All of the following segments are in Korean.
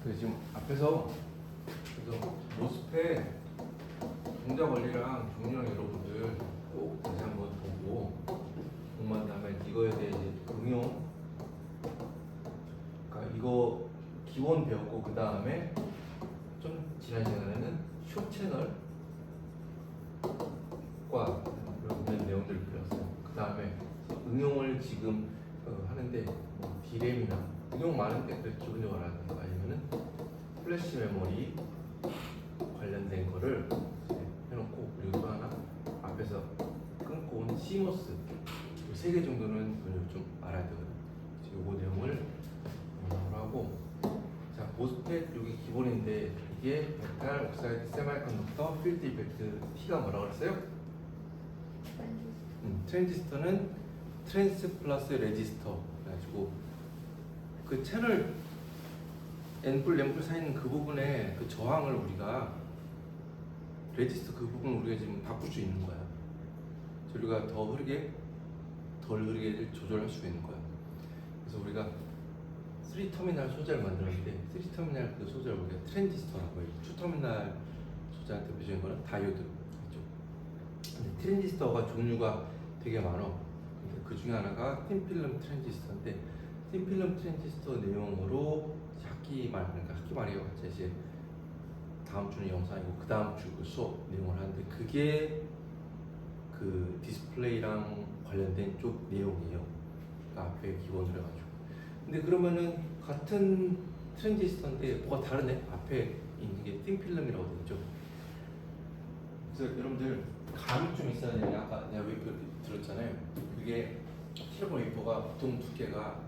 그 지금 앞에서 그래서 모스펫 동작 원리랑 종류랑 여러분들 꼭 다시 한번 보고 공부한 다음에 이거에 대해 이제 응용, 그러니까 이거 기본 배웠고 그 다음에 좀 지난 시간에는 쇼 채널과 이런 내용들을 배웠어요. 그 다음에 응용을 지금 하는데 뭐 D램이나 응용 많은데 그 기본적으로 하는 거 아니면은 플래시 메모리 관련된 거를 해놓고, 그리고 또 하나 앞에서 끊고 온 CMOS 이 3개 정도는 좀 알아야 되거든요. 요거 내용을 하고, 자 모스펫 여기 기본인데 이게 메탈 옥사이드 세미컨덕터 필드 이펙트 T가 뭐라고 그랬어요? 트랜지스터는 트랜스 플러스 레지스터 그래가지고 그 채널 N풀 램풀 사이 있는 그 부분에 그 저항을 우리가 레지스터 그 부분을 우리가 지금 바꿀 수 있는 거야. 우리가 더 흐르게 덜 흐르게 조절할 수 있는 거야. 그래서 우리가 3터미널 소재를 만들었는데 3터미널 그 소재를 우리가 트랜지스터라고 해요. 2터미널 소재한테 대표적인 거는 다이오드. 근데 트랜지스터가 종류가 되게 많아. 근데 그 중에 하나가 틴필름 트랜지스터인데, 틴필름 트랜지스터 내용으로 학기 말, 그러니까 학기 말이에요. 이제 다음 주는 영상이고 그 다음 주 그 수업 내용을 하는데, 그게 그 디스플레이랑 관련된 쪽 내용이에요. 그 앞에 기본으로 해가지고. 근데 그러면은 같은 트랜지스터인데 뭐가 다르네? 앞에 있는 게 틴필름이라고 되죠. 그래서 여러분들 감이 좀 있어야 돼요. 아까 내가 웨이퍼 들었잖아요. 그게 실버 웨이퍼가 보통 두께가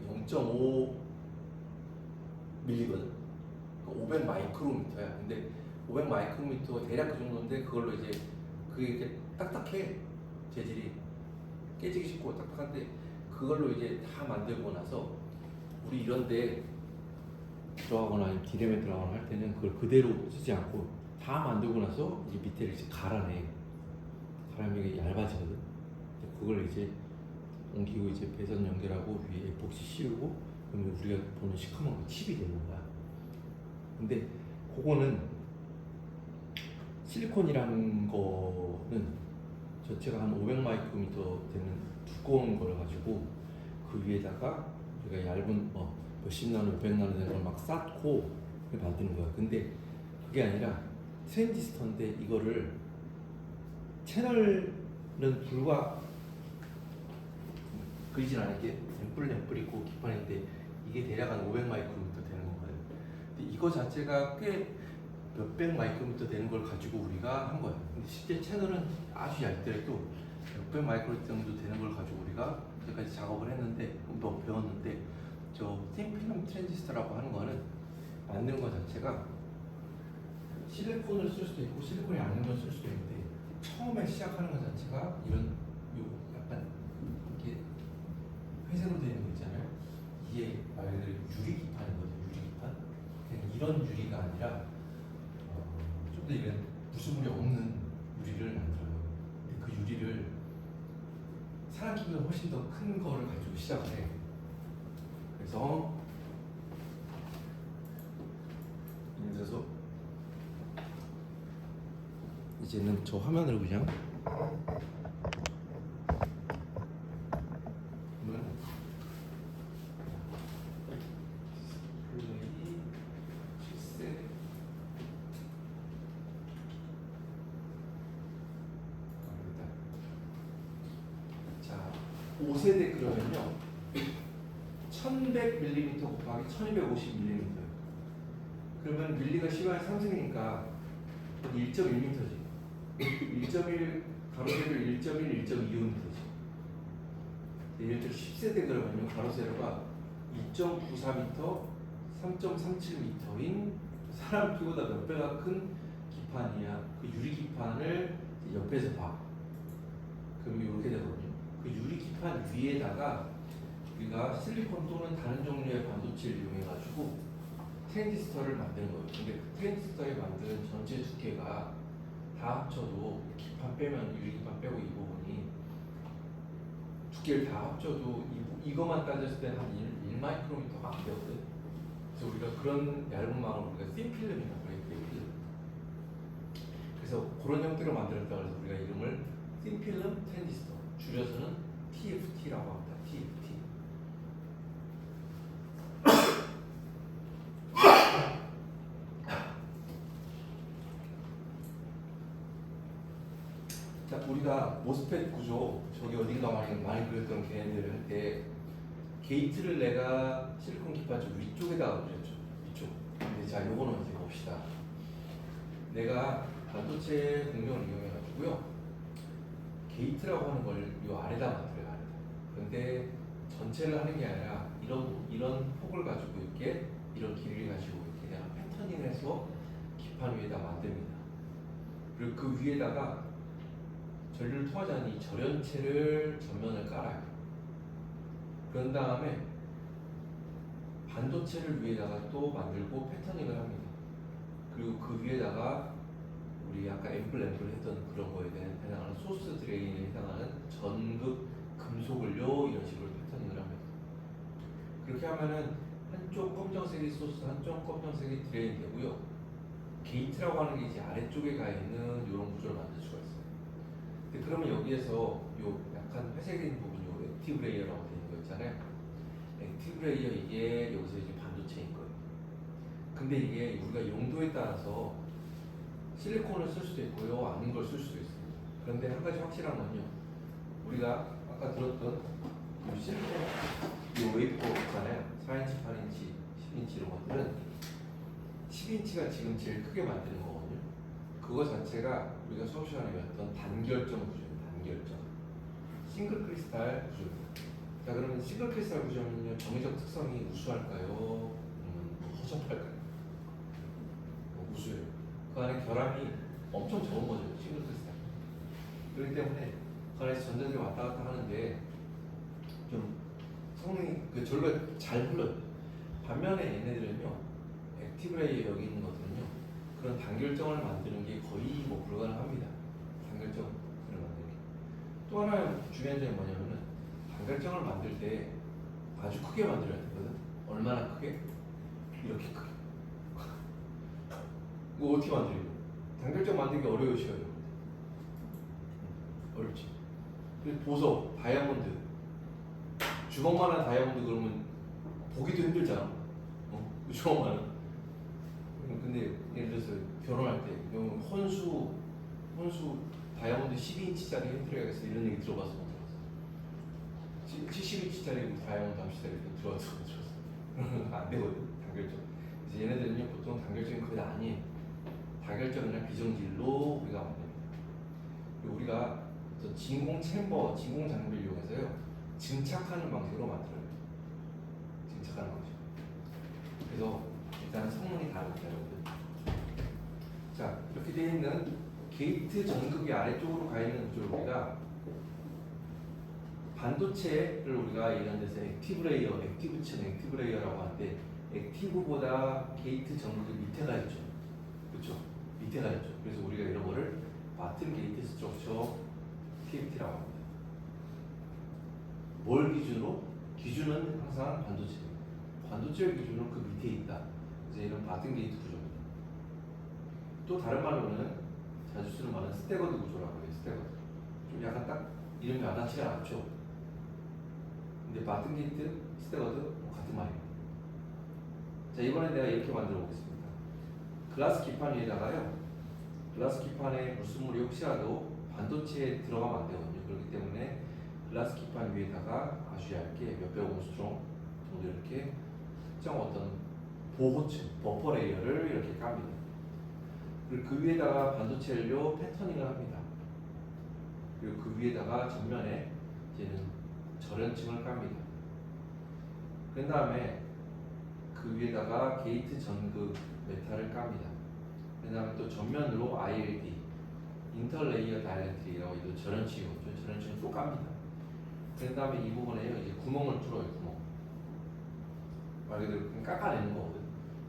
0.5 밀리거든. 500 마이크로미터야. 근데 500 마이크로미터가 대략 그 정도인데, 그걸로 이제 그게 이렇게 딱딱해. 재질이 깨지기 쉽고 딱딱한데, 그걸로 이제 다 만들고 나서 우리 이런데 들어가거나 아니면 디램에 들어가거나 할 때는 그걸 그대로 쓰지 않고 다 만들고 나서 이제 밑에를 이제 갈아내. 갈아내면 이게 얇아지거든. 그걸 이제 옮기고 이제 배선 연결하고 위에 에폭시 씌우고, 그러면 우리가 보는 시커먼 거 칩이 되는 거야. 근데 그거는 실리콘이라는 거는 전체가 한 500 마이크로미터 되는 두꺼운 걸 가지고 그 위에다가 우리가 얇은 몇십 나노, 몇백 나노 되는 걸 막 쌓고 만드는 거야. 근데 그게 아니라 트랜지스터인데 이거를 채널은 불과 그리진 않을게 램플 있고 기판인데 이게 대략 한 500 마이크로미터 되는 거거든. 근데 이거 자체가 꽤 몇백 마이크로미터 되는 걸 가지고 우리가 한 거야. 근데 실제 채널은 아주 얇더라도 몇백 마이크로미터 정도 되는 걸 가지고 우리가 이제까지 작업을 했는데, 배웠는데, 저 틴필름 트랜지스터라고 하는 거는 만드는 것 자체가 실리콘을 쓸 수도 있고 실리콘이 아닌 걸 쓸 수도 있는데, 처음에 시작하는 것 자체가 이런 요 약간 이렇게 회색으로 되어 있는 거 있잖아요. 이게 말 그대로 유리기판이거든요. 유리기판. 그냥 이런 유리가 아니라 좀 더 이런 부수물이 없는 유리를 만들어요. 근데 그 유리를 사람 키보다 훨씬 더 큰 거를 가지고 시작을 해. 그래서 예를 들어서 이제는 저 화면으로 그냥 자 5세대 그러면요 1100mm 곱하기 1250mm. 그러면 밀리가 10의 3승이니까 1.1m지. 1.1 가로 세로 1.1, 1.25m지. 예를 들어 10세대 그러면요 가로 세로가 2.94m, 3.37m인 사람 키보다 몇 배가 큰 기판이야. 그 유리 기판을 옆에서 봐. 그럼 이렇게 되거든요. 그 유리 기판 위에다가 우리가 실리콘 또는 다른 종류의 반도체를 이용해가지고 트랜지스터를 만드는 거예요. 근데 그 트랜지스터에 만드는 전체 두께가 다 합쳐도 기판 빼면 유리 기판 빼고 이 부분이 두께를 다 합쳐도 이것만 따졌을 때 한 1마이크로미터가 안 되거든. 그래서 우리가 그런 얇은 망을 우리가 틴필름이라고 해요. 틴필름. 그래서 그런 형태로 만들었다고 해서 우리가 이름을 틴필름 트랜지스터, 줄여서는 TFT라고 합니다. TFT. 자, 우리가 모스펫 구조, 저기 어딘가 많이 그렸던 걔네들을 할 때 게이트를 내가 실리콘 기판 쪽 위쪽에다가 그렸죠. 위쪽. 근데 자, 요거는 이제 봅시다. 내가 반도체 공정을 이용해가지고요. 게이트라고 하는 걸 요 아래다 만들어요. 아래다. 근데 전체를 하는 게 아니라 이런 폭을 가지고 이렇게 이런 길이를 가지고 이렇게 내가 패터닝해서 기판 위에다 만듭니다. 그리고 그 위에다가 전류를 통하지 않는 이 절연체를 전면을 깔아요. 그런 다음에 반도체를 위에다가 또 만들고 패터닝을 합니다. 그리고 그 위에다가 우리 아까 앰플 했던 그런 거에 해당하는 소스 드레인에 해당하는 전극 금속을요 이런 식으로 패터닝을 합니다. 그렇게 하면은 한쪽 검정색이 소스, 한쪽 검정색이 드레인 되고요. 게이트라고 하는 게 이제 아래쪽에 가 있는 이런 구조를 만들 수가 있어요. 근데 그러면 여기에서 요 약간 회색인 부분, 요 액티브 레이어라고 되어 있는 거 있잖아요. 액티브 레이어 이게 여기서 이제 반도체인 거예요. 근데 이게 우리가 용도에 따라서 실리콘을 쓸 수도 있고요, 아닌 걸 쓸 수도 있습니다. 그런데 한 가지 확실한 건요, 우리가 아까 들었던 이 실리콘, 이 웨이퍼 있잖아요. 4인치, 8인치, 10인치 이런 것들은 10인치가 지금 제일 크게 만드는 거거든요. 그거 자체가 우리가 수업 시간에 배웠던 단결정 구조입니다. 단결정. 싱글 크리스탈 구조입니다. 자, 그러면 싱글 크리스탈 구조는요, 정의적 특성이 우수할까요? 허접할까요? 우수해요. 그 안에 결함이 엄청 적은 거죠. 싱글 크리스탈. 그렇기 때문에 그 안에서 전자들이 왔다 갔다 하는데 좀 성능이 저희가 잘 흘러요. 반면에 얘네들은요, 액티브 레이어 여기 있는 것들은요, 그런 단결정을 만드는 게 거의 뭐 불가능합니다. 단결정을 만드는 게. 또 하나 중요한 점이 뭐냐면은 단결정을 만들 때 아주 크게 만들어야 되거든. 얼마나 크게? 이렇게 크게. 이거 어떻게 만들어요? 단결정 만들기 어려워요, 쉬워요? 어렵지. 그래서 보석, 다이아몬드, 주먹만한 다이아몬드 그러면 보기도 힘들잖아. 주먹만한. 근데 예를 들어서 결혼할 때 혼수 다이아몬드 12인치짜리 핸드레가서 이런 얘기 들어봤어? 못 들어봤어? 70인치짜리 다이아몬드 합시다 이렇게 들어봤어? 못 들어봤어? 안 되거든, 단결정. 그래서 얘네들은요, 보통 단결정이 거의 다 아니에요. 단결정이나 비정질로 우리가 만듭니다. 그리고 우리가 또 진공 챔버, 진공 장비를 이용해서요, 증착하는 방식으로 만들어요. 증착하는 방식. 그래서 일단 성능이 다릅니다, 여러분들. 자, 이렇게 되어 있는 게이트 전극이 아래쪽으로 가 있는 구조를 우리가 반도체를 우리가 이런 데서 액티브 레이어, 액티브 레이어라고 하는데, 액티브보다 게이트 전극이 밑에가 있죠. 그렇죠? 밑에가 있죠. 그래서 우리가 이런 거를 바튼 게이트 스트럭처 TFT라고 합니다. 뭘 기준으로? 기준은 항상 반도체입니다. 반도체 기준은 그 밑에 있다. 이제 이런 바튼 게이트 구조입니다. 또 다른 말로는 자주 쓰는 말은 스태거드 구조라고 해요. 스태거드. 좀 약간 딱 이름이 와닿지가 않죠. 근데 바튼 게이트, 스태거드 같은 말이에요. 자, 이번에 내가 이렇게 만들어 보겠습니다. 글라스 기판 위에다가요, 글라스 기판에 불순물이 혹시라도 반도체에 들어가면 안 되거든요. 그렇기 때문에 글라스 기판 위에다가 아주 얇게 몇백 옹스트롱 정도 이렇게 특정 어떤 보호층, 버퍼 레이어를 이렇게 깝니다. 그리고 그 위에다가 반도체를요 패터닝을 합니다. 그리고 그 위에다가 전면에 이제는 절연층을 깝니다. 그 다음에 그 위에다가 게이트 전극 메탈을 깝니다. 그 다음에 또 전면으로 ILD, 인터레이어 다이렉트리라고 이거 절연층이거든요. 절연층을 또 깝니다. 그 다음에 이 부분에요, 이제 구멍을 뚫어요. 구멍. 말 그대로 깎아내는 거거든.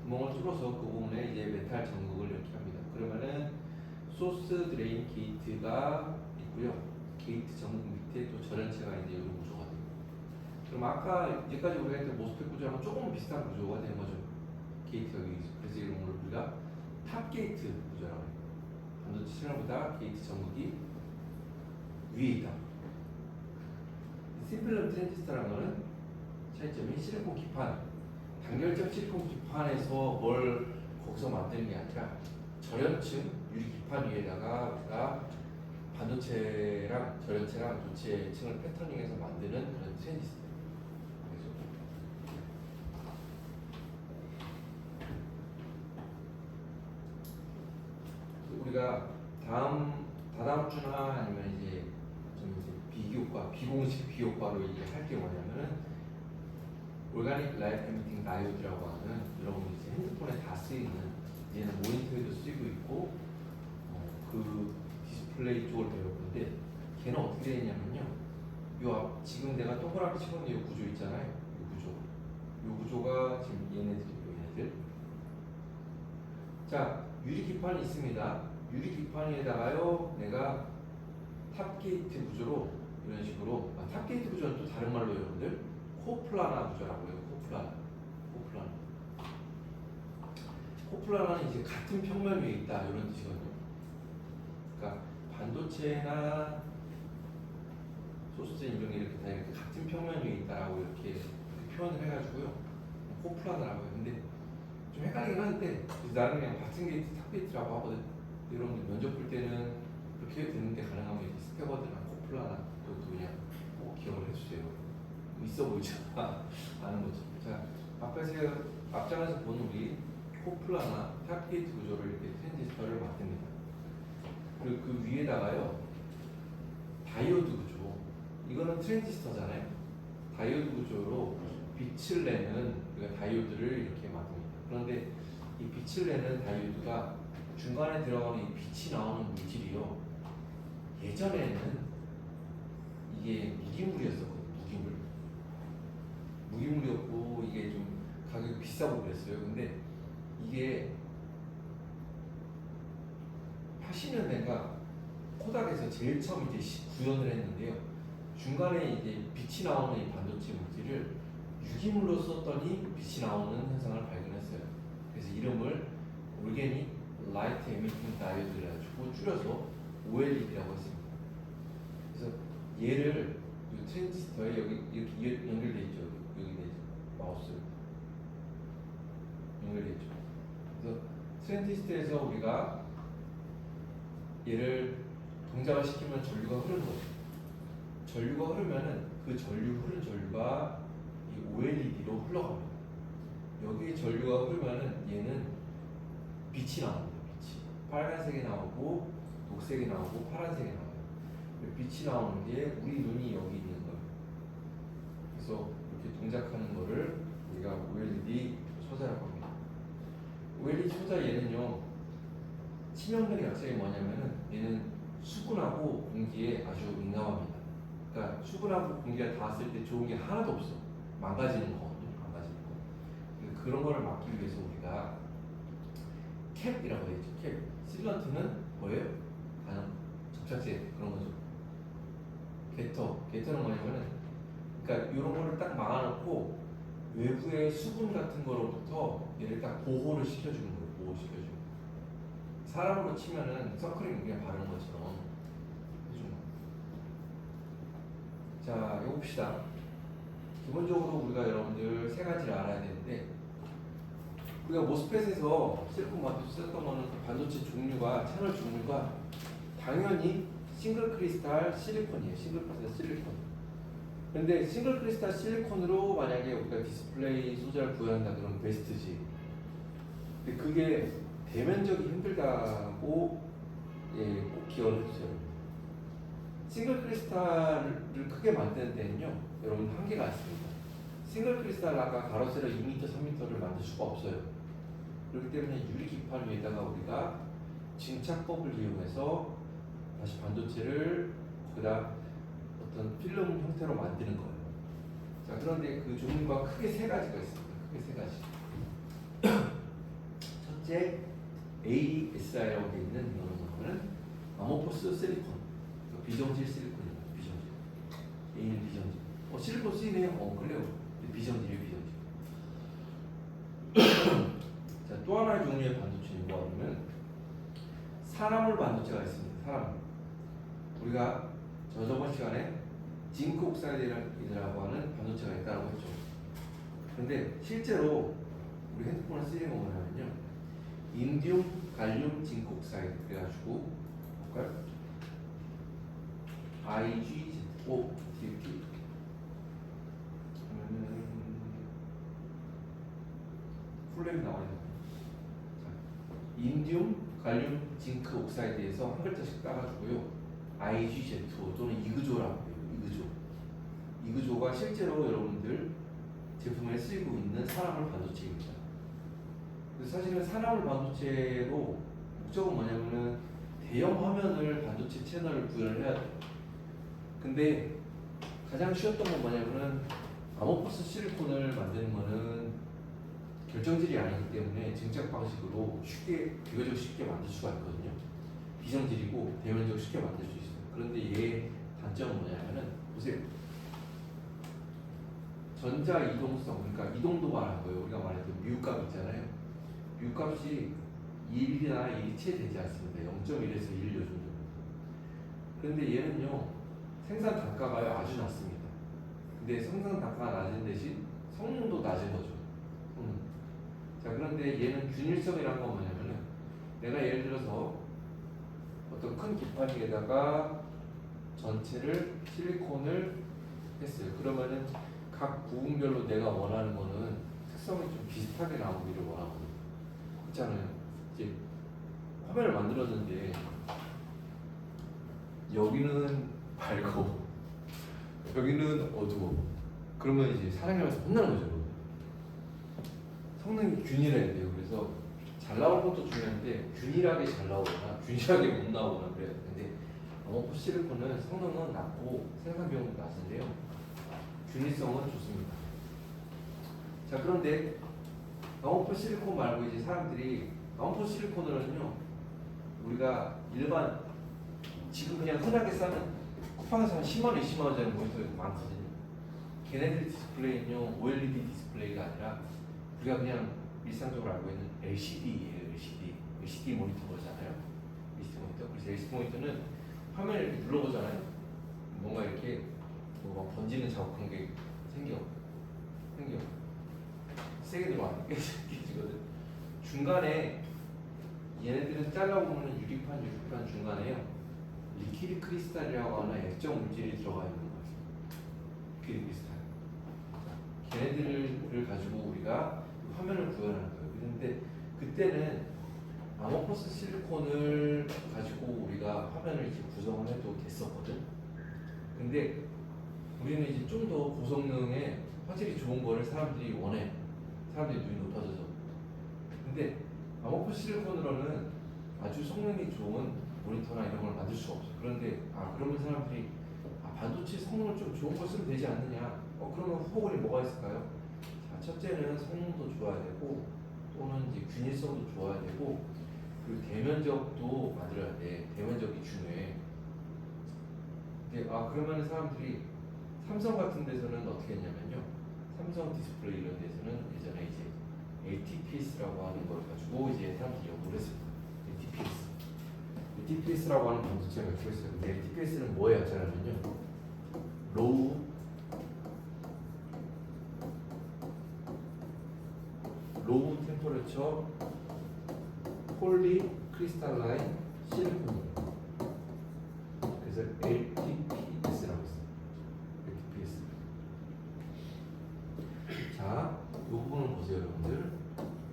구멍을 뚫어서 그 부분에 이제 메탈 전극을 이렇게 합니다. 그러면은 소스 드레인 게이트가 있고요. 게이트 전극 밑에 또 절연체가 이제 이런 구조가 돼요. 그럼 아까 이제까지 우리가 했던 모스펫 구조랑 조금 비슷한 구조가 되는 거죠. 게이트가 여기 있어. 그래서 이런 걸 우리가 탑 게이트 구조라고 해요. 반도체 채널보다 게이트 전극이 위에 있다. 심플럼 트랜지스터라는 거는 차이점이 실리콘 기판, 단결적 실리콘 기판에서 뭘 거기서 만드는 게 아니라 절연층 유리 기판 위에다가 우리가 반도체랑 절연체랑 도체층을 패터닝해서 만드는 그런 트랜지스터. 우리가 다다음 주나 아니면 이제 좀 이제 비교과, 비공식 비교과로 이제 할 게 뭐냐면은 올가닉 라이트 에미팅 다이오드라고 하는 여러분 이제 핸드폰에 다 쓰이는, 얘는 모니터에도 쓰이고 있고 그 디스플레이 쪽을 배울 건데, 걔는 어떻게 되어 있냐면요, 요 앞 지금 내가 동그랗게 쳐놓은 요 구조 있잖아요. 요 구조가 지금 얘네들. 자, 유리 기판이 있습니다. 유리 기판 위에다가요 내가 탑 게이트 구조로 이런 식으로, 탑 게이트 구조는 또 다른 말로 여러분들 코플라나 구조라고 해요. 코플라나는 이제 같은 평면 위에 있다 이런 뜻이거든요. 그러니까 반도체나 소수점 이런 게 이렇게 다 이렇게 같은 평면 위에 있다라고 이렇게 표현을 해가지고요 코플라나라고 해요. 근데 좀 헷갈리긴 한데 나는 그냥 같은 게이트, 탑 게이트라고 하거든. 여러분들 면접 볼 때는 그렇게 해도 되는데, 가능하면 이렇게 스테버드나 코플라나 또 그냥 꼭 기억을 해주세요. 있어 보이잖아. 아는 거죠. 자, 앞장에서 본 우리 코플라나 탑 게이트 구조를 이렇게 트랜지스터를 만듭니다. 그리고 그 위에다가요 다이오드 구조. 이거는 트랜지스터잖아요. 다이오드 구조로 빛을 내는, 우리가 다이오드를 이렇게 만듭니다. 그런데 이 빛을 내는 다이오드가 중간에 들어가는 이 빛이 나오는 물질이요, 예전에는 이게 무기물이었었거든요. 무기물이었고 이게 좀 가격이 비싸고 그랬어요. 근데 이게 80년대인가 코닥에서 제일 처음 이제 구현을 했는데요. 중간에 이제 빛이 나오는 이 반도체 물질을 유기물로 썼더니 빛이 나오는 현상을 발견했어요. 그래서 이름을 올게닉 라이트 에미팅 다이오드라 가지고 줄여서 OLED라고 했습니다. 그래서 얘를 이 트랜지스터에 여기 이렇게 연결돼 있죠. 여기 마우스 연결돼 있죠. 그래서 트랜지스터에서 우리가 얘를 동작을 시키면 전류가 흐르는 거죠. 전류가 흐르면은 그 흐른 전류가 이 OLED로 흘러갑니다. 여기 전류가 흐르면은 얘는 빛이 나옵니다. 빛이 빨간색이 나오고 녹색이 나오고 파란색이 나와요. 빛이 나오는 게 우리 눈이 여기 있는 거예요. 그래서 이렇게 동작하는 거를 우리가 OLED 소자라고 합니다. OLED 소자 얘는요, 치명적인 약점이 뭐냐면은 얘는 수분하고 공기에 아주 민감합니다. 그러니까 수분하고 공기가 닿았을 때 좋은 게 하나도 없어. 망가지는 거거든요. 망가지는 거. 그런 거를 막기 위해서 우리가 캡이라고 되어 있죠. 캡. 실런트는 뭐예요? 단어 접착제 그런 거죠. 게터는 뭐냐면은, 그러니까 이런 거를 딱 막아놓고 외부의 수분 같은 거로부터 얘를 딱 보호를 시켜주는 거예요. 보호시켜주는 거예요. 사람으로 치면은 선크림 그냥 바르는 것처럼 해주는 거예요. 자, 이거 봅시다. 기본적으로 우리가 여러분들 세 가지를 알아야 되는데, 우리가 모스펫에서 실리콘 반도체 썼던 거는 그 반도체 종류가, 채널 종류가 당연히 싱글 크리스탈 실리콘이에요. 싱글 크리스탈 실리콘. 근데 싱글 크리스탈 실리콘으로 만약에 우리가 디스플레이 소재를 구현한다 그러면 베스트지. 근데 그게 대면적이 힘들다고 꼭 기억을 해주세요. 싱글 크리스탈을 크게 만드는 데는요, 여러분 한계가 있습니다. 싱글 크리스탈 아까 가로 세로 2m, 3m를 만들 수가 없어요. 그렇기 때문에 유리 기판 위에다가 우리가 증착법을 이용해서 다시 반도체를 거기다 어떤 필름 형태로 만드는 거예요. 자, 그런데 그 종류가 크게 세 가지가 있습니다. 크게 세 가지. 첫째, ASI라고 되어 있는 이거는 아모포스 실리콘, 비정질 실리콘입니다. 비정질. A는 비정질. 실리콘 쓰이네요. 그래요. 비정질이에요, 비정질. 또 하나의 종류의 반도체는 뭐냐면 산화물 반도체가 있습니다. 산화물. 우리가 저번 시간에 징크 옥사이드라고 하는 반도체가 있다고 했죠. 근데 실제로 우리 핸드폰을 쓰는 거 뭐냐면요, 인디움 갈륨 징크 옥사이드 그래가지고 볼까요? IGZO DFT 그러면은 풀네임 나와있는 인디움 갈륨 징크 옥사이드에서 한 글자씩 따가지고요, IGZO 또는 이그조라고 해요. 이그조가 실제로 여러분들 제품에 쓰이고 있는 산화물 반도체입니다. 그래서 사실은 산화물 반도체로 목적은 뭐냐면은 대형 화면을 반도체 채널을 구현을 해야 돼요. 근데 가장 쉬웠던 건 뭐냐면은 아모포스 실리콘을 만드는 거는 결정질이 아니기 때문에 증착 방식으로 비교적 쉽게 만들 수가 있거든요. 비정질이고 대면적으로 쉽게 만들 수 있어요. 그런데 얘의 단점은 뭐냐면은 보세요. 전자 이동성, 그러니까 이동도 말한 거예요. 우리가 말했던 뮤값 있잖아요. 뮤값이 1이나 1이 채 되지 않습니다. 0.1에서 1 요즘 정도. 그런데 얘는요, 생산 단가가 아주 낮습니다. 근데 생산 단가가 낮은 대신 성능도 낮은 거죠. 자, 그런데 얘는 균일성이라는 건 뭐냐면은 내가 예를 들어서 어떤 큰 기판 위에다가 전체를 실리콘을 했어요. 그러면은 각 부분별로 내가 원하는 거는 특성이 좀 비슷하게 나오기를 원하거든요. 있잖아요. 이제 화면을 만들었는데 여기는 밝고 여기는 어두워. 그러면 이제 사장님한테 혼나는 거죠. 성능이 균일해야 돼요. 그래서 잘 나올 것도 중요한데 균일하게 잘 나오거나 균일하게 못 나오거나 그래야 되는데 아모포스 실리콘은 성능은 낮고 생산 비용도 낮은데요, 균일성은 좋습니다. 자, 그런데 아모포스 실리콘 말고 이제 사람들이 아모포스 실리콘으로는요, 우리가 일반 지금 그냥 흔하게 싸는 쿠팡에서 한 10만원, 20만원짜리 모니터가 많거든요. 걔네들 디스플레이는요, OLED 디스플레이가 아니라 우리가 그냥 일상적으로 알고 있는 LCD예요. LCD 모니터잖아요. LCD 모니터. 그래서 LCD 모니터는 화면을 이렇게 눌러보잖아요. 뭔가 이렇게 뭐가 번지는 자국한 게 생겨. 세게 들어가면 깨지거든. 중간에 얘네들은 잘라보면 유리판 중간에요, 리퀴드 크리스탈이라고 하는 액정 물질이 들어가 있는 거예요. 리퀴드 크리스탈. 걔네들을 가지고 우리가 화면을 구현하는 거예요. 그런데 그때는 아모포스 실리콘을 가지고 우리가 화면을 이제 구성을 해도 됐었거든. 근데 우리는 이제 좀 더 고성능에 화질이 좋은 거를 사람들이 원해. 사람들이 눈이 높아져서. 근데 아모포스 실리콘으로는 아주 성능이 좋은 모니터나 이런 걸 만들 수가 없어. 그런데 그러면 사람들이 반도체 성능을 좀 좋은 걸 쓰면 되지 않느냐? 그러면 후보군이 뭐가 있을까요? 자, 첫째는 성능도 좋아야 되고, 또는 이제 균일성도 좋아야 되고, 그리고 대면적도 만들어야 돼. 대면적이 중요해. 근데 그러면 사람들이 삼성 같은 데서는 어떻게 했냐면요, 삼성 디스플레이 이런 데서는 예전에 이제 ATPS라고 하는 걸 가지고 이제 사람들이 연구를 했습니다. ATPS라고 하는 반도체가 있어요. 근데 ATPS는 뭐예요? 잘하면요, 로우 템퍼레처 폴리 크리스탈라인 실리콘이에요. 그래서 LTPS라고 있어요. LTPS. 자, 이 부분을 보세요, 여러분들.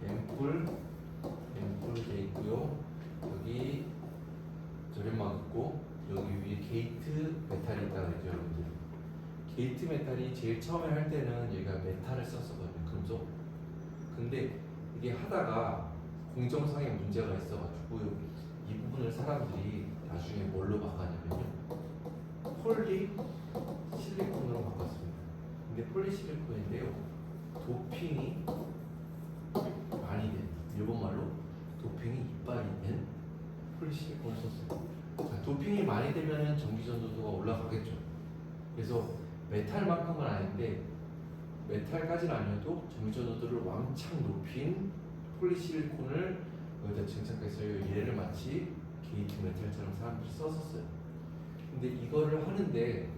앰플 돼 있고요. 여기 저렴망 있고, 여기 위에 게이트 메탈이 있다고 했죠, 여러분들. 게이트 메탈이 제일 처음에 할 때는 여기가 메탈을 썼었거든요, 금속. 근데 이게 하다가 공정상에 문제가 있어가지고 이 부분을 사람들이 나중에 뭘로 바꿨냐면요, 폴리 실리콘으로 바꿨습니다. 근데 폴리 실리콘인데요, 도핑이 많이 된, 일본말로 도핑이 이빨이 된 폴리 실리콘을 썼어요. 자, 도핑이 많이 되면은 전기 전도도가 올라가겠죠. 그래서 메탈만큼은 아닌데, 메탈까지는 아니어도 전기 전도도를 왕창 높인 폴리실리콘을 여기다 증착해서 얘를 마치 게이트 메탈처럼 사람들이 썼었어요. 근데 이거를 하는데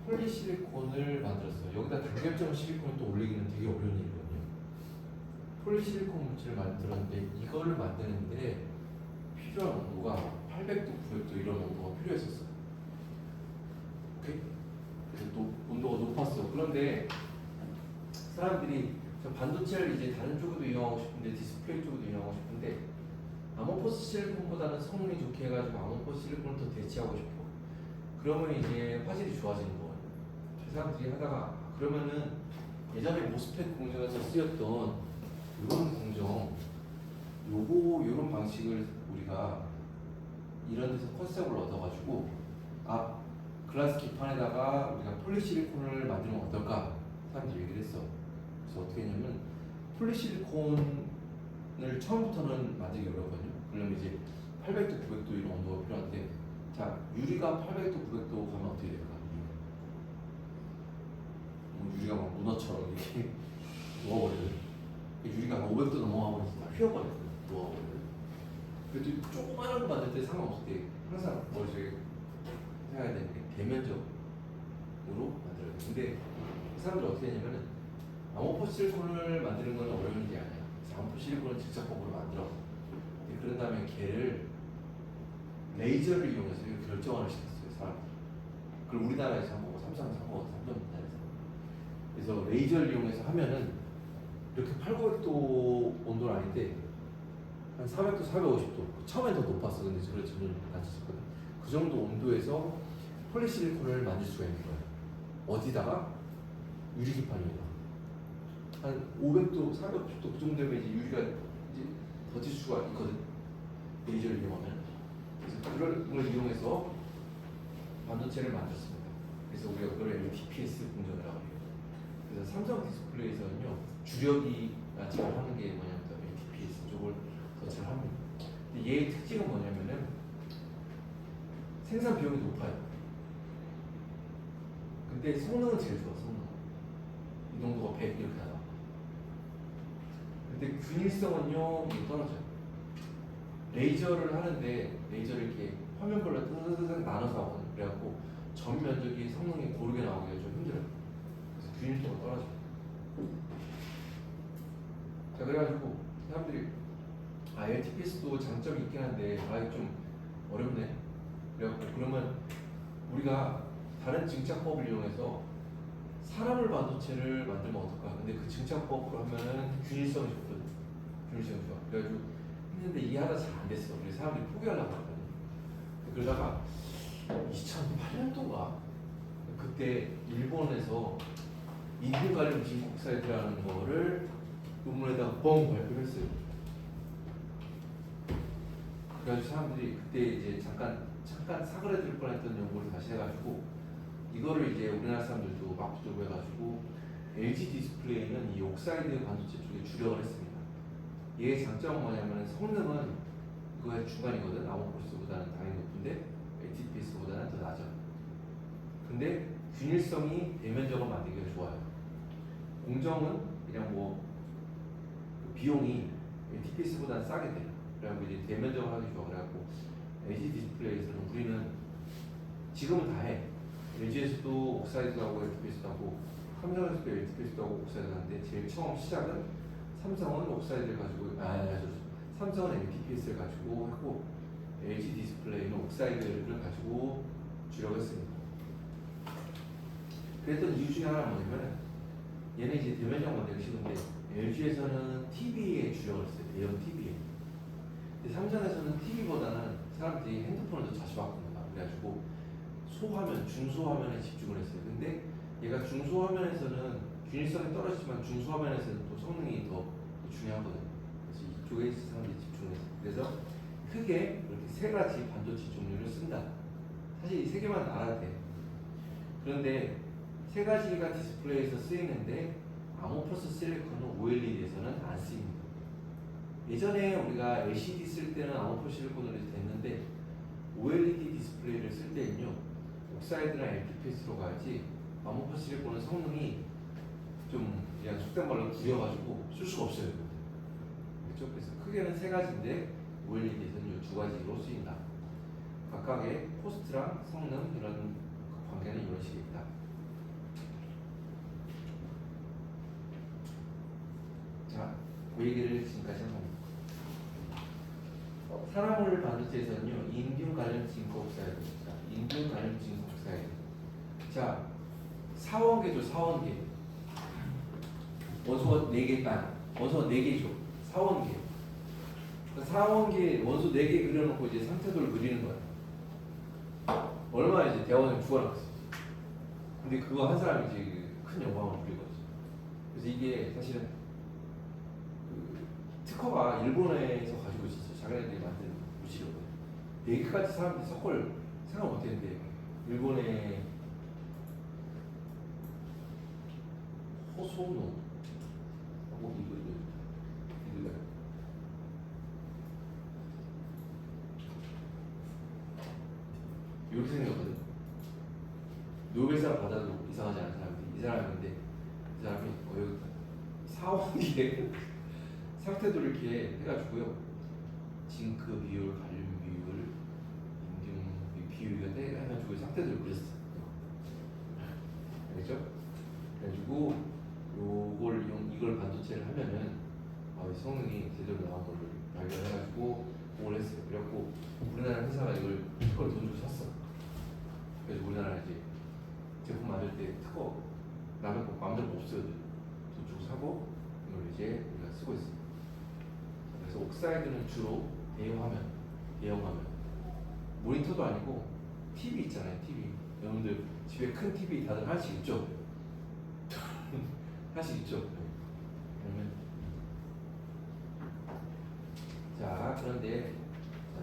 폴리실리콘을 만들었어요. 여기다 단결점 실리콘을 또 올리기는 되게 어려운 일이거든요. 폴리실리콘 물질을 만들었는데 이거를 만드는데 필요한 온도가 800도, 900도 이런 온도가 필요했었어요. 오케이? 그래서 온도가 높았어. 그런데 사람들이 저 반도체를 이제 다른 쪽에도 이용하고 싶은데 디스플레이 쪽에도 이용하고 싶은데 아모포스 실리콘보다는 성능이 좋게 해가지고 아모포스 실리콘을 더 대체하고 싶어. 그러면 이제 화질이 좋아지는 거예요. 사람들이 하다가 그러면은 예전에 모스펫 공정에서 쓰였던 이런 공정 요런 방식을 우리가 이런 데서 컨셉을 얻어가지고 글라스 기판에다가 우리가 폴리실리콘을 만들면 어떨까 사람들이 얘기를 했어. 그래서 어떻게 했냐면 폴리실리콘을 처음부터는 만들기 어렵거든요. 그러면 이제 800도, 900도 이런 온도가 필요한데 자 유리가 800도, 900도 가면 어떻게 될까? 유리가 막 문어처럼 이렇게 녹아버려요. 유리가 500도 넘어가면 다 휘어버려요. 녹아버려요. 그래도 조그마한 거 만들 때 상관없을 때 항상 머릿속에 생각해야 되는 게 대면적으로 만들어요. 근데 사람들이 어떻게 했냐면은 아모포 실리콘을 만드는 건 어려운 일이 아니야. 그래서 아모포 실리콘을 직접법으로 만들어. 그런 다음에 걔를 레이저를 이용해서 결정화를 시켰어요. 사람들이. 그걸 우리나라에서 한 거고 삼성에서 한 거고 삼성전자에서. 그래서 레이저를 이용해서 하면은 이렇게 8,900도 온도는 아닌데 한 400도, 450도. 처음엔 더 높았어. 근데 그래 점점 낮아졌거든. 그 정도 온도에서 폴리실리콘을 만들 수가 있는 거예요. 어디다가? 유리기판입니다. 한 500도, 450도 그 정도 되면 이제 유리가 이제 버틸 수가 있거든. 레이저를 이용하면. 그래서 그런 걸 이용해서 반도체를 만들었습니다. 그래서 우리가 그걸 LTPS 공정이라고 해요. 그래서 삼성 디스플레이에서는요 주력이 잘 하는 게 뭐냐면 LTPS 쪽을 더 잘 합니다. 근데 얘의 특징은 뭐냐면은 생산 비용이 높아요. 근데 성능은 제일 좋아. 성능 이 정도가 100 이렇게 나와. 근데 균일성은요 이게 떨어져요. 레이저를 하는데 레이저를 이렇게 화면별로 뜨뜨뜨 나눠서 하거든요. 그래갖고 전 면적이 성능이 고르게 나오기가 좀 힘들어요. 그래서 균일성이 떨어져요. 자 그래가지고 사람들이 LTPS도 장점이 있긴 한데 좀 어렵네. 그래갖고 그러면 우리가 다른 증착법을 이용해서 사람을 반도체를 만들면 어떨까? 근데 그 증착법으로 하면은 균일성이 좋거든. 균일성이 좋아. 그래가지고 했는데 이게 하나 잘 안 됐어. 그래서 사람들이 포기하려고 하거든. 그러다가 2008년도인가 그때 일본에서 인공갈륨 진국사이드라는 거를 논문에다가 뻥 발표했어요. 그래가지고 사람들이 그때 이제 잠깐 사그라들 뻔했던 연구를 다시 해가지고 이거를 이제 우리나라 사람들도 막 붙들고 해가지고 LG 디스플레이는 이 옥사이드 반도체 쪽에 주력을 했습니다. 얘의 장점은 뭐냐면 성능은 이거의 중간이거든. 아모포스보다는 당연히 높은데 LTPS보다는 더 낮아. 근데 균일성이 대면적으로 만들기가 좋아요. 공정은 그냥 뭐 비용이 LTPS보다는 싸게 돼요. 그래갖고 이제 대면적으로 하기 좋아. 그래갖고 LG 디스플레이에서는 우리는 지금은 다 해. LG에서도 옥사이드도 하고 LTPS도 하고 삼성에서도 LTPS도 하고 옥사이드도 하는데 제일 처음 시작은 삼성은 옥사이드를 가지고 삼성은 LTPS를 가지고 했고 LG 디스플레이는 옥사이드를 가지고 주력을 했습니다. 그랬던 이유 중에 하나는 뭐냐면 얘는 이제 대면적 만들기 쉬운데 LG에서는 TV에 주력을 했어요. 대형 TV에. 근데 삼성에서는 TV보다는 사람들이 핸드폰을 더 자주 바꿉니다. 그래가지고 소화면, 중소화면에 집중을 했어요. 근데 얘가 중소화면에서는 균일성이 떨어지지만 중소화면에서는 또 성능이 더 중요하거든요. 그래서 이쪽에 사람들이 집중했어요. 그래서 크게 이렇게 세 가지 반도체 종류를 쓴다. 사실 이 세 개만 알아도 돼. 그런데 세 가지가 디스플레이에서 쓰이는데 아모포스 실리콘은 OLED에서는 안 쓰입니다. 예전에 우리가 LCD 쓸 때는 아모포스 실리콘으로 됐는데 OLED 디스플레이를 쓸 때는요 옥사이드나 LTPS로 가야지 아모포스 실리콘은 성능이 좀 그냥 속된 말로 구려가지고 쓸 수가 없어요. 그렇죠? 그래서 크게는 세 가지인데 OLED에서는 이 두 가지로 쓰인다. 각각의 코스트랑 성능 이런 관계는 이런 식이 있다. 자, 그 얘기를 지금까지 한 겁니다. 산화물 반도체에서는요, 인듐 갈륨 징크 옥사이드, 인듐 갈륨 징크 옥사이드. 자, 사원계죠, 사원계. 원소가 4개 딱, 원소가 4개죠, 사원계. 사원계 원소 4개 그려놓고 이제 상태도를 그리는 거야. 얼마나 이제 대원을 죽어놨겠어. 근데 그거 한 사람이 이제 큰 영광을 누린 거지. 그래서 이게 사실은 그 특허가 일본에서 가지고 있었어. 자기네들이 만든 무시거든. 4개까지 사람들이 석걸 생각 못했는데 일본의 호소노 하고 이거 이렇게 생겼거든. 노벨상 받아도 이상하지 않은 사람들이 이 사람인데 이 사람이 여기 사원기에 상태도 이렇게 해가지고요. 징크 비율, 갈륨 비율, 인듐 비율 해가지고 상태도를 그렸어. 알겠죠? 그래가지고 이걸 반도체를 하면은 성능이 제대로 나온 걸 발견해가지고 그걸 했어요. 그래갖고 우리나라 회사가 이걸 돈 주고 샀어. 그래서 우리나라 이제 제품 만들 때 특허 남의 거 마음대로 못 써요. 돈 주고 사고 이걸 이제 우리가 쓰고 있습니다. 그래서 옥사이드는 주로 대형화면 모니터도 아니고 TV 있잖아요. TV 여러분들 집에 큰 TV 다들 하나씩 있죠? 하나씩 있죠? 그러면 자 그런데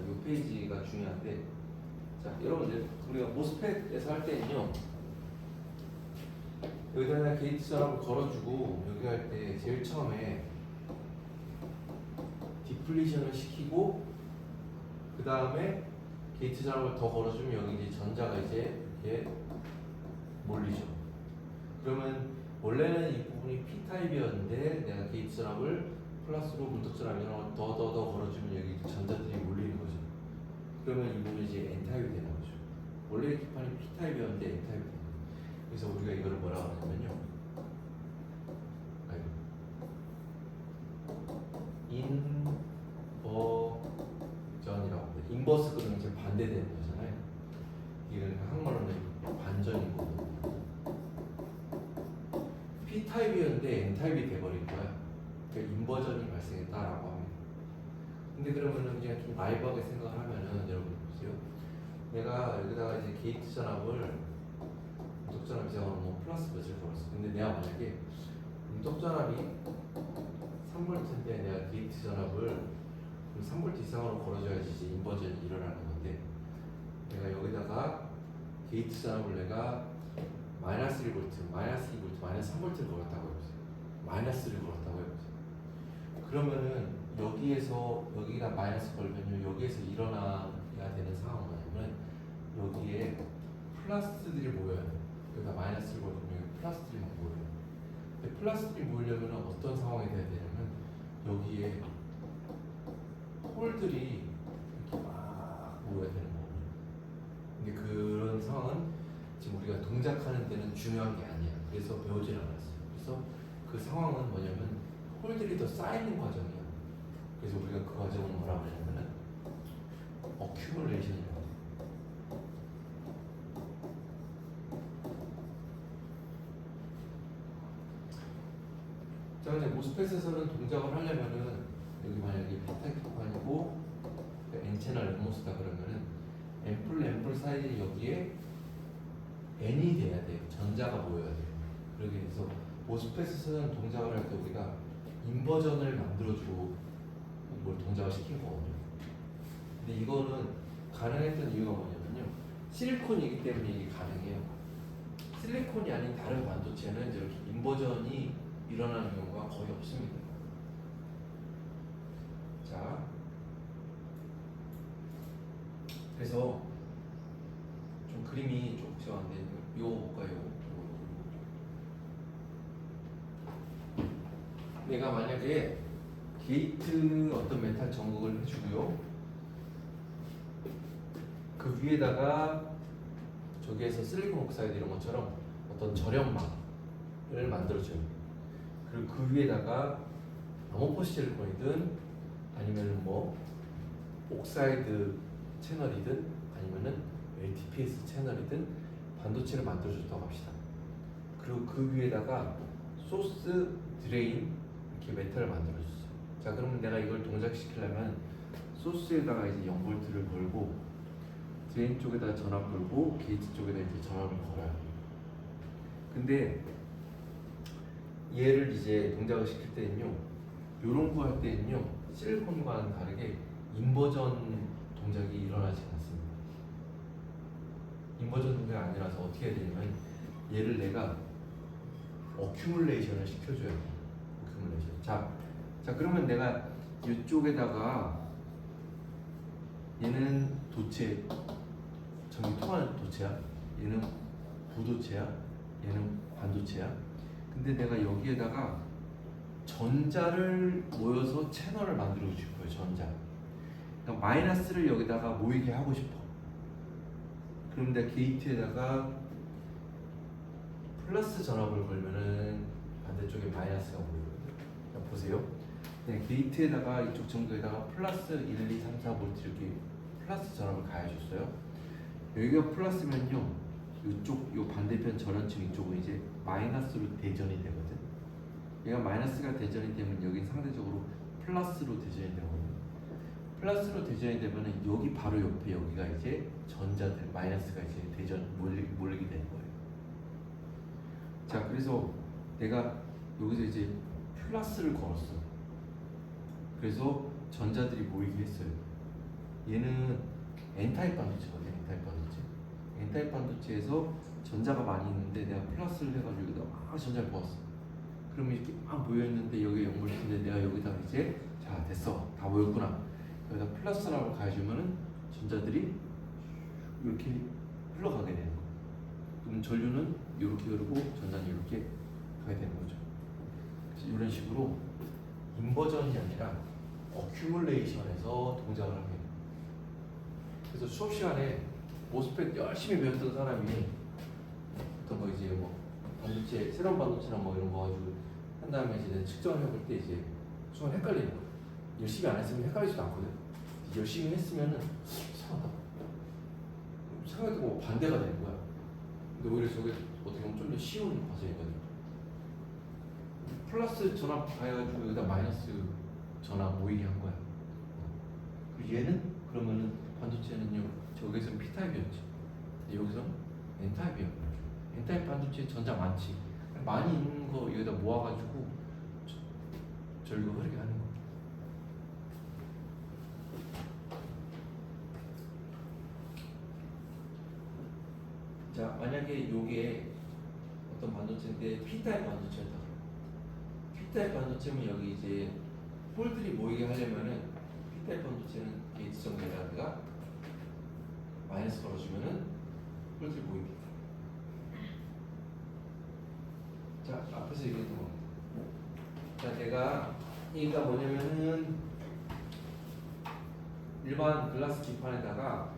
이 페이지가 중요한데 자 여러분들 우리가 모스펫에서 할 때는요 여기다 게이트 전압을 걸어주고 여기 할 때 제일 처음에 디플리션을 시키고 그 다음에 게이트 전압을 더 걸어주면 여기 이제 전자가 이제 이렇게 몰리죠. 그러면 원래는 이 부분이 P타입이었는데 내가 게이트 전압을 플러스로 물떡 전압이랑 더 걸어주면 여기 전자들이 몰리는 거죠. 그러면 이 부분이 이제 N타입이 되는 거죠. 원래 기판이 P타입이었는데 N타입이 되는 거죠. 그래서 우리가 이거를 뭐라고 하냐면요. 인버전이라고 합니다. 인버스 그러면 이제 반대되는 거잖아요. 이건 한국말로는 반전이고 P타입이었는데 N타입이 돼버린 거야. 그러니까 인버전이 발생했다라고 합니다. 근데 그러면은 그냥 좀 나이브하게 생각을 하면은 여러분 보세요. 내가 여기다가 이제 게이트 전압을 음tok 전압 이상으로 뭐 플러스 몇을 걸었어. 근데 내가 만약에 음tok 전압이 3V인데 내가 게이트 전압을 3V 이상으로 걸어줘야지 이제 인버전이 일어나는 건데 내가 여기다가 게이트 전압을 내가 마이너스 1V, 마이너스 2V, 마이너스 3V를 걸었다고 해보세요. 마이너스를 걸었다고 해보세요. 그러면은 여기다 마이너스 걸면요 여기에서 일어나야 되는 상황은 뭐냐면 여기에 플러스들이 모여요. 여기다 마이너스를 걸면 여기 플러스들이 막 모여요. 근데 플러스들이 모이려면 어떤 상황이 돼야 되냐면 여기에 홀들이 이렇게 막 모여야 되는 거거든요. 근데 그런 상황은 지금 우리가 동작하는 데는 중요한 게 아니야. 그래서 배우질 않았어요. 그래서 그 상황은 뭐냐면 홀들이 더 쌓이는 과정이야. 그래서 우리가 그 과정을 뭐라고 하냐면은 어큐뮬레이션이라고 해요. 자, 근데 모스펫에서는 동작을 하려면은 여기 만약에 P타입 기판이고 N채널 N모스다 그러면은 앰플 사이에 여기에 N이 돼야 돼요. 전자가 모여야 돼요. 그러기 위해서 모스펫에서는 동작을 할 때 우리가 인버전을 만들어주고 이걸 동작을 시킨 거거든요. 근데 이거는 가능했던 이유가 뭐냐면요. 실리콘이기 때문에 이게 가능해요. 실리콘이 아닌 다른 반도체는 이렇게 인버전이 일어나는 경우가 거의 없습니다. 자, 그래서 좀 그림이 좀 복잡한데 이거 볼까요? 내가 만약에 게이트 어떤 메탈 전극을 해주고요. 그 위에다가 저기에서 실리콘 옥사이드 이런 것처럼 어떤 절연막을 만들어줘요. 그리고 그 위에다가 아모포 실리콘이든 아니면은 뭐 옥사이드 채널이든 아니면은 LTPS 채널이든 반도체를 만들어줬다고 합시다. 그리고 그 위에다가 소스 드레인 이렇게 메탈을 만들어줬어요. 자, 그러면 내가 이걸 동작시키려면 소스에다가 이제 0볼트를 걸고 드레인 쪽에다 전압 걸고 게이트 쪽에다 이제 전압을 걸어요. 근데 얘를 이제 동작을 시킬 때는요, 요런 거 할 때는요, 실리콘과는 다르게 인버전 동작이 일어나지 않습니다. 인버전 동작이 아니라서 어떻게 해야 되냐면 얘를 내가 어큐뮬레이션을 시켜줘야 돼요. 어큐뮬레이션. 자 그러면 내가 이쪽에다가 얘는 도체, 전기 통하는 도체야. 얘는 부도체야. 얘는 반도체야. 근데 내가 여기에다가 전자를 모여서 채널을 만들어 줄 거예요. 전자. 그러니까 마이너스를 여기다가 모이게 하고 싶어. 그럼 내가 게이트에다가 플러스 전압을 걸면은 반대쪽에 마이너스가 모이거든요. 그러니까 보세요. 네, 게이트에다가 이쪽 정도에다가 플러스 1, 2, 3, 4V 이렇게 플러스 전압을 가해줬어요. 여기가 플러스면요, 이쪽 요 반대편 절연층 이쪽은 이제 마이너스로 대전이 되거든. 얘가 마이너스가 대전이 되면 여기 상대적으로 플러스로 대전이 되거든요. 플러스로 대전이 되면은 여기 바로 옆에 여기가 이제 전자들 마이너스가 이제 대전 몰리게 되는 거예요. 자, 그래서 내가 여기서 이제 플러스를 걸었어. 그래서 전자들이 모이게 했어요. 얘는 N타입 반도체거든요. N타입 반도체. N타입 반도체에서 전자가 많이 있는데 내가 플러스를 해가지고 여기다 막 전자를 모았어. 그러면 이렇게 막 모여있는데 여기 0볼트인데 내가 여기다가 이제 자 됐어, 다 모였구나. 여기다 플러스라고 가해주면은 전자들이 이렇게 흘러가게 되는 거예요. 그럼 전류는 이렇게 흐르고 전자는 이렇게 가게 되는 거죠. 그래서 이런 식으로 인버전이 아니라 어큐뮬레이션에서 동작을 합니다. 그래서 수업 시간에 모스펫 열심히 배웠던 사람이 어떤 거 이제 뭐 반도체, 새로운 반도체나 뭐 이런 거 가지고 한 다음에 이제 측정을 해볼 때 이제 순간 헷갈리는 거예요. 열심히 안 했으면 헷갈리지도 않거든. 열심히 했으면은 이상하다. 생각해도 뭐 반대가 되는 거야. 근데 오히려 저게 어떻게 보면 좀 더 쉬운 과정이거든요. 플러스 전압 가해가지고 여기다 마이너스 전압 모이게 한 거야. 그리고 얘는 그러면은 반도체는요, 저기서는 P타입이었지. 근데 여기서는 N타입이야. N타입 반도체 전자 많지. 많이 있는 거 여기다 모아가지고 전류가 흐르게 하는 거야. 자, 만약에 요게 어떤 반도체인데 P타입 반도체였다. P타입 반도체면 여기 이제 폴들이 모이게 하려면은 P타입 반도체는 게이트 정도에다가 마이너스 걸어주면은 폴들이 모입니다. 자, 앞에서 얘기했던 겁니다. 자, 내가 얘가 뭐냐면은 일반 글라스 기판에다가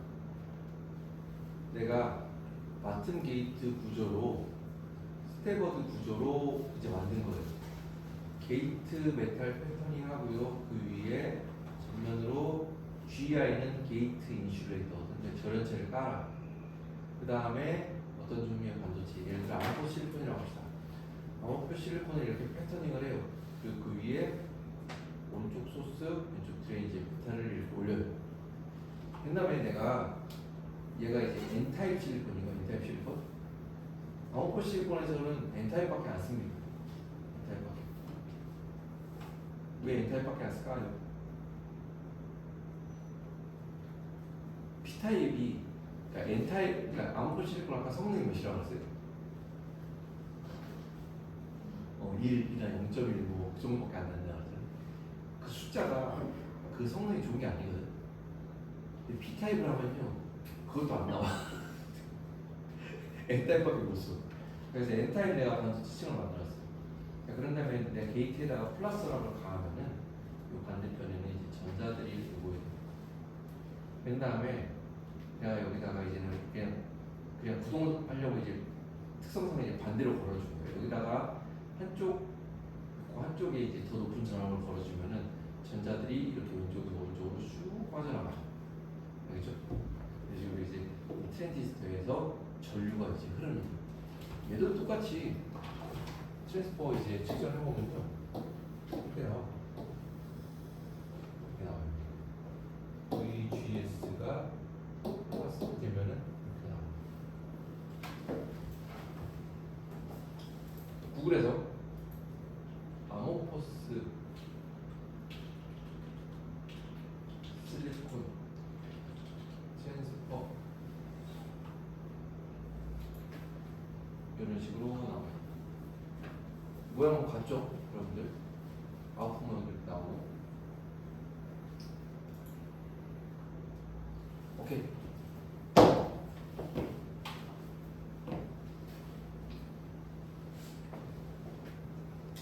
내가 마튼 게이트 구조로 스태거드 구조로 이제 만든 거예요. 게이트 메탈 패터닝 하고요. 그 위에 전면으로 GI는 게이트 인슐레이터, 절연체를 깔아. 그 다음에 어떤 종류의 반도체, 예를 들어 아모포 실리콘이라고 합시다. 아모포 실리콘을 이렇게 패터닝을 해요. 그리고 그 위에 오른쪽 소스, 왼쪽 드레인 이제 패턴을 이렇게 올려요. 그 다음에 내가 얘가 이제 N타입 실리콘이고 N타입 실리콘. 아모포 실리콘에서는 N타입밖에 안 씁니다. N타입밖에. 왜 N타입밖에 안 쓸까요? P타입이, 그러니까 N타입, 그러니까 아모포 실리콘 아까 성능이 몇이라고 했어요? 1이나 0.1 뭐 그 정도밖에 안 된다 하잖아요. 그 숫자가 그 성능이 좋은 게 아니거든. 근데 P타입을 하면요, 그것도 안 나와. N타입밖에 못 써. 그래서 N타입 내가 반도체 층을 만들었어. 그런 다음에 내가 게이트에다가 플러스라고 가하면은 반대편에는 이제 전자들이 이렇게 보여요. 그 다음에 내가 여기다가 이제는 그냥 구동하려고 이제 특성상에 이제 반대로 걸어준 거예요. 여기다가 한쪽에 이제 더 높은 전압을 걸어주면은 전자들이 이렇게 왼쪽으로 오른쪽으로 쭉 빠져나가요. 알겠죠? 그래서 이제 트랜지스터에서 전류가 이제 흐릅니다. 얘도 똑같이 트랜스퍼 이제 측정을 해보면요. 이렇게 나와요. 이렇게 나와요. VGS가 플러스 되면은 이렇게 나와요. 구글에서 아모포스 실리콘 트랜스퍼 이런 식으로 나와요. 모양은 같죠? 여러분들 아웃풋 모양 이렇게 나오고. 오케이.